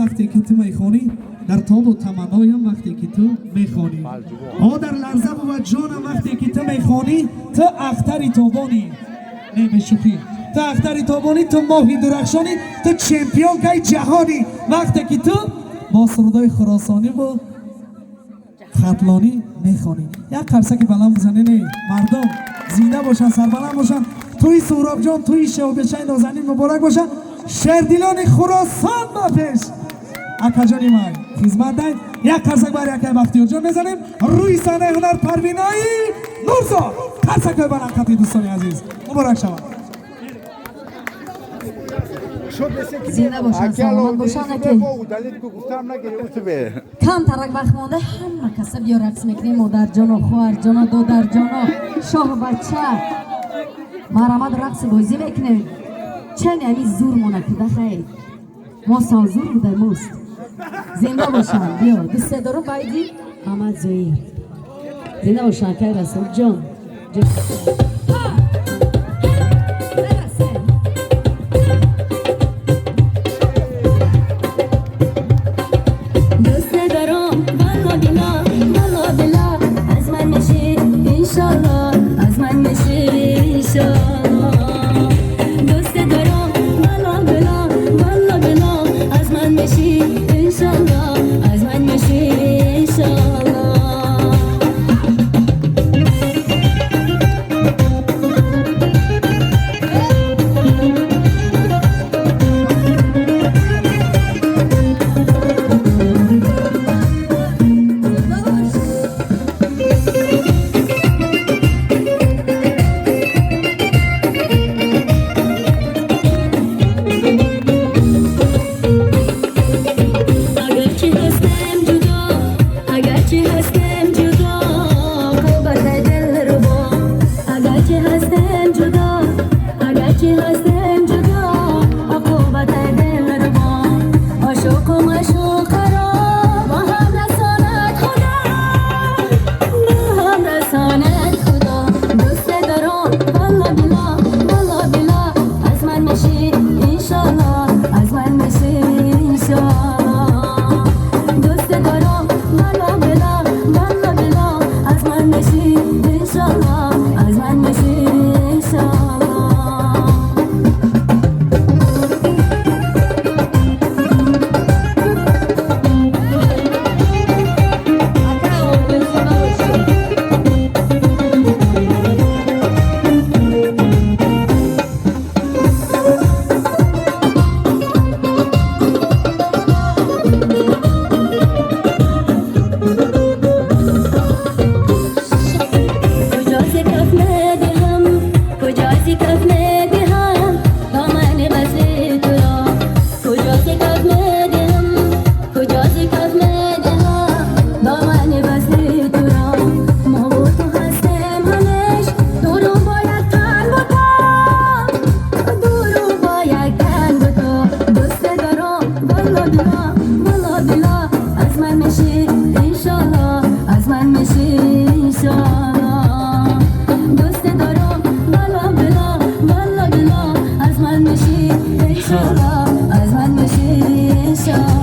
وقتی که تو میخونی، در تاب و تمنایم وقتی که تو میخونی، در لرزه و جانم وقتی که تو میخونی، تو اختری تابانی. نه بشوخی، تو اختری تابانی، تو ماهی درخشانی، تو چمپیون که جهانی. وقتی که تو با سرودای خراسانی و خطلانی میخونی. یک قرصک بلند بزنی. نه مردم زنده باشن، سربلند باشن. توی سهراب جان، توی شوبچه نازنین مبارک باشن. شهردلان خراسان با پیش اکا جانی من خدمت دهید. یک قرصک برای اکای بختیار جان بزنیم. روی صحنه هنر پروینایی نورزا. قرصک بلند خطی دوستانی عزیز مبارک شود. زنده باشن، سلامت باشن. کم ترک وقت مانده همه کسب یا رقص میکنیم. مادر جان و خواهر جان و دادر جان و شاه و بچه مرامد رقص بازی میکنیم. چند یعنی زور منکده خیلی ما سازور بوده موست. زنده باشن. بیا دوسته دارم بایدی احمد زویر. زنده باشن که رسول جان. از من میشی انشالله، از من میشی انشالله.